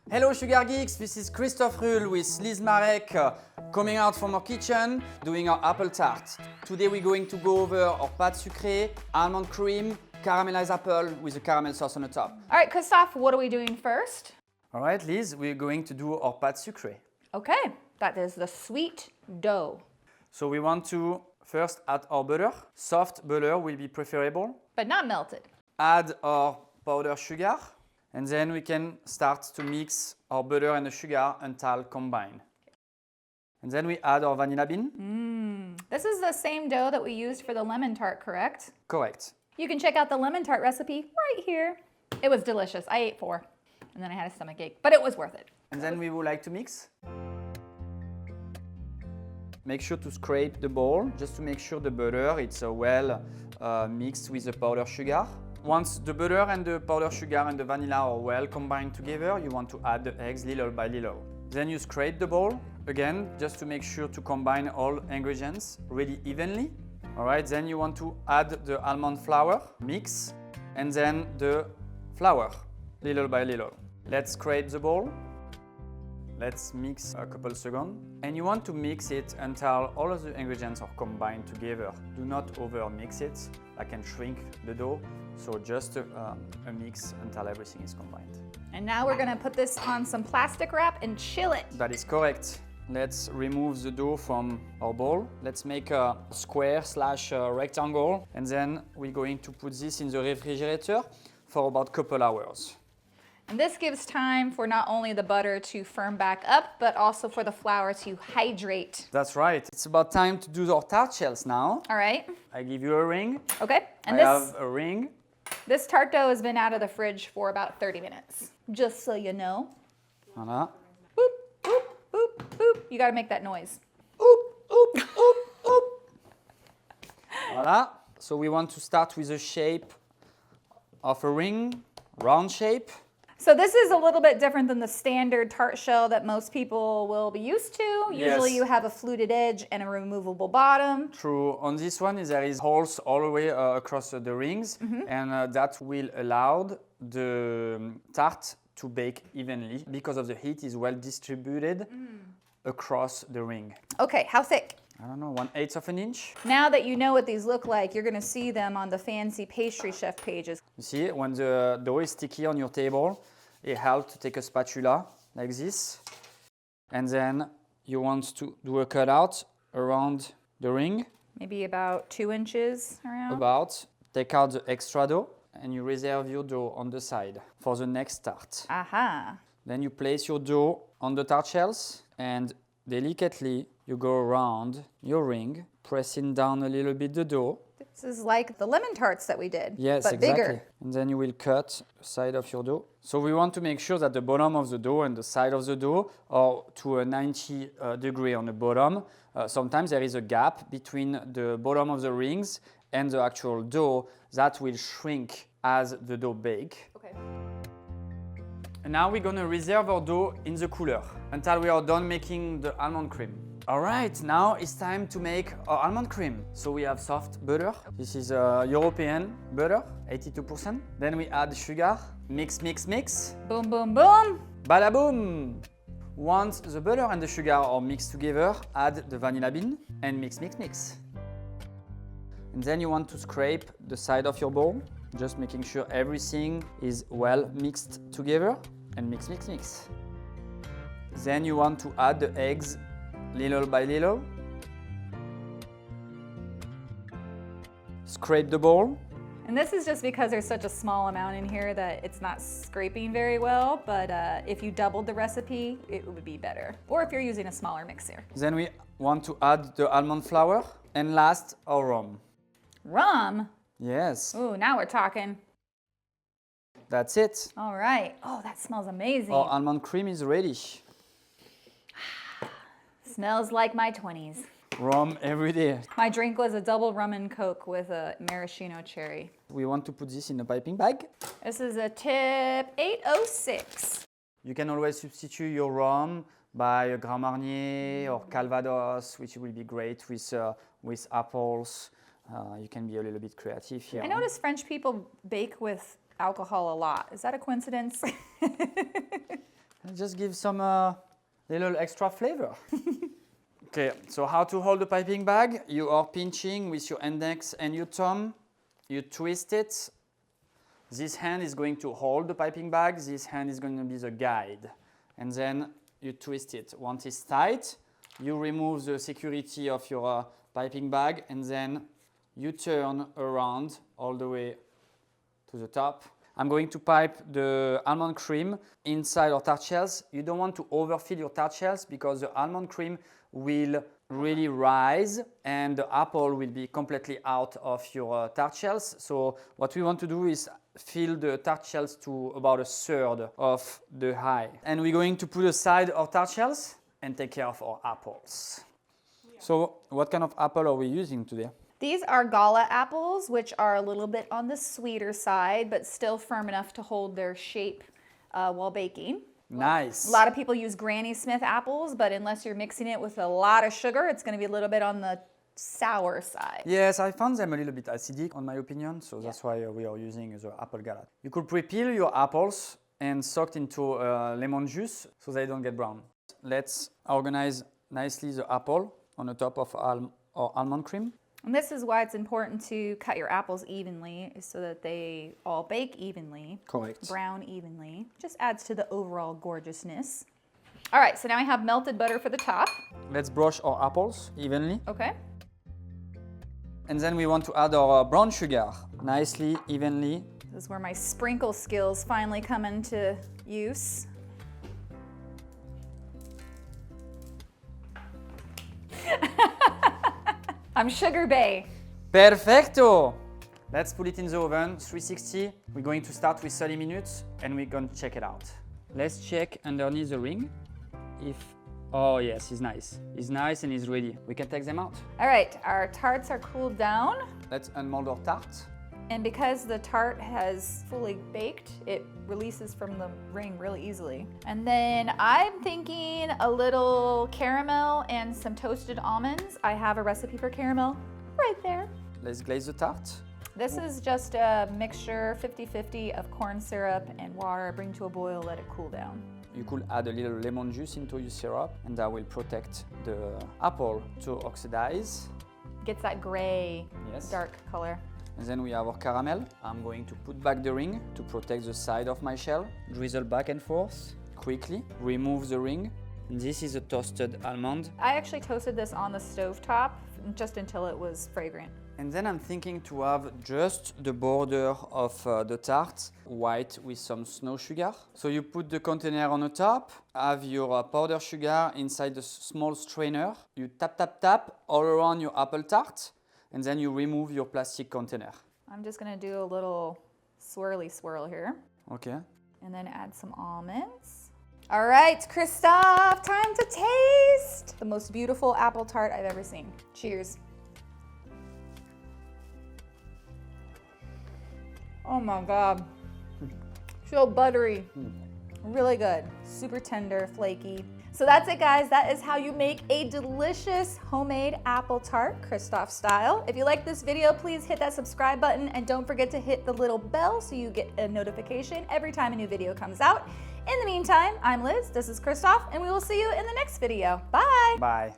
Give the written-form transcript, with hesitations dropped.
Hello Sugar Geeks, this is Christophe Ruhl with Liz Marek coming out from our kitchen doing our apple tart. Today we're going to go over our Pâté Sucrée, almond cream, caramelized apple with a caramel sauce on the top. All right, Christophe, what are we doing first? All right, Liz, we're going to do our Pâté Sucrée. Okay, that is the sweet dough. So we want to first add our butter. Soft butter will be preferable. But not melted. Add our powdered sugar. And then we can start to mix our butter and the sugar until combined. And then we add our vanilla bean. This is the same dough that we used for the lemon tart, correct? Correct. You can check out the lemon tart recipe right here. It was delicious. I ate 4, and then I had a stomachache, but it was worth it. And then we would like to mix. Make sure to scrape the bowl just to make sure the butter is well mixed with the powdered sugar. Once the butter and the powdered sugar and the vanilla are well combined together, you want to add the eggs little by little. Then you scrape the bowl again just to make sure to combine all ingredients really evenly. Alright, then you want to add the almond flour, mix, and then the flour little by little. Let's scrape the bowl. Let's mix a couple seconds. And you want to mix it until all of the ingredients are combined together. Do not over mix it, that can shrink the dough. So just a mix until everything is combined. And now we're gonna put this on some plastic wrap and chill it. That is correct. Let's remove the dough from our bowl. Let's make a square / rectangle. And then we're going to put this in the refrigerator for about a couple hours. And this gives time for not only the butter to firm back up, but also for the flour to hydrate. That's right. It's about time to do our tart shells now. All right. I give you a ring. Okay. And I have a ring. This tart dough has been out of the fridge for about 30 minutes, just so you know. Voilà. Boop, boop, boop, boop. You gotta make that noise. Oop, oop, oop, oop. Voilà. So we want to start with the shape of a ring, round shape. So this is a little bit different than the standard tart shell that most people will be used to. Usually you have a fluted edge and a removable bottom. True. On this one, there is holes all the way across the rings, and that will allow the tart to bake evenly because of the heat is well distributed across the ring. Okay, how thick? I don't know, 1/8 of an inch. Now that you know what these look like, you're gonna see them on the fancy pastry chef pages. You see, when the dough is sticky on your table, it helps to take a spatula like this. And then you want to do a cutout around the ring. Maybe about 2 inches around. About. Take out the extra dough and you reserve your dough on the side for the next tart. Aha. Then you place your dough on the tart shells and delicately you go around your ring, pressing down a little bit the dough. This is like the lemon tarts that we did, Yes, but exactly. bigger. And then you will cut the side of your dough. So we want to make sure that the bottom of the dough and the side of the dough are to a 90 degree on the bottom. Sometimes there is a gap between the bottom of the rings and the actual dough that will shrink as the dough bakes. Okay. And now we're going to reserve our dough in the cooler until we are done making the almond cream. All right, now it's time to make our almond cream. So we have soft butter. This is European butter, 82%. Then we add sugar, mix, mix, mix. Boom, boom, boom. Bada boom! Once the butter and the sugar are mixed together, add the vanilla bean and mix, mix, mix. And then you want to scrape the side of your bowl, just making sure everything is well mixed together and mix, mix, mix. Then you want to add the eggs little by little. Scrape the bowl. And this is just because there's such a small amount in here that it's not scraping very well, but if you doubled the recipe, it would be better. Or if you're using a smaller mixer. Then we want to add the almond flour. And last, our rum. Rum? Yes. Ooh, now we're talking. That's it. All right. Oh, that smells amazing. Our almond cream is ready. Smells like my 20s. Rum every day. My drink was a double rum and coke with a maraschino cherry. We want to put this in a piping bag. This is a tip 806. You can always substitute your rum by a Grand Marnier or Calvados, which will be great with apples. You can be a little bit creative here. I notice French people bake with alcohol a lot. Is that a coincidence? It just gives some little extra flavor. Okay, so how to hold the piping bag? You are pinching with your index and your thumb. You twist it. This hand is going to hold the piping bag. This hand is going to be the guide. And then you twist it. Once it's tight, you remove the security of your piping bag, and then you turn around all the way to the top. I'm going to pipe the almond cream inside our tart shells. You don't want to overfill your tart shells because the almond cream will really rise and the apple will be completely out of your tart shells. So what we want to do is fill the tart shells to about 1/3 of the height. And we're going to put aside our tart shells and take care of our apples. Yeah. So what kind of apple are we using today? These are Gala apples, which are a little bit on the sweeter side, but still firm enough to hold their shape while baking. Nice. A lot of people use Granny Smith apples, but unless you're mixing it with a lot of sugar, it's going to be a little bit on the sour side. Yes, I found them a little bit acidic, on my opinion, so that's why we are using the apple Gala. You could pre-peel your apples and soak into lemon juice so they don't get brown. Let's organize nicely the apple on the top of our almond cream. And this is why it's important to cut your apples evenly so that they all bake evenly. Correct. Brown evenly. Just adds to the overall gorgeousness. All right, so now I have melted butter for the top. Let's brush our apples evenly. Okay. And then we want to add our brown sugar nicely, evenly. This is where my sprinkle skills finally come into use. I'm Sugar Bay. Perfecto! Let's put it in the oven, 360. We're going to start with 30 minutes and we're going to check it out. Let's check underneath the ring if, oh yes, it's nice. It's nice and it's ready. We can take them out. All right, our tarts are cooled down. Let's unmold our tart. And because the tart has fully baked, it releases from the ring really easily. And then I'm thinking a little caramel and some toasted almonds. I have a recipe for caramel right there. Let's glaze the tart. This is just a mixture, 50-50 of corn syrup and water. Bring to a boil, let it cool down. You could add a little lemon juice into your syrup and that will protect the apple to oxidize. Gets that gray, dark color. And then we have our caramel. I'm going to put back the ring to protect the side of my shell. Drizzle back and forth quickly. Remove the ring. And this is a toasted almond. I actually toasted this on the stovetop just until it was fragrant. And then I'm thinking to have just the border of the tart white with some snow sugar. So you put the container on the top, have your powder sugar inside the small strainer. You tap, tap, tap all around your apple tart. And then you remove your plastic container. I'm just gonna do a little swirly swirl here. Okay. And then add some almonds. All right, Christophe, time to taste the most beautiful apple tart I've ever seen. Cheers. Oh my God. So buttery. Really good. Super tender, flaky. So that's it, guys. That is how you make a delicious homemade apple tart, Christophe style. If you like this video, please hit that subscribe button and don't forget to hit the little bell so you get a notification every time a new video comes out. In the meantime, I'm Liz, this is Christophe, and we will see you in the next video. Bye. Bye.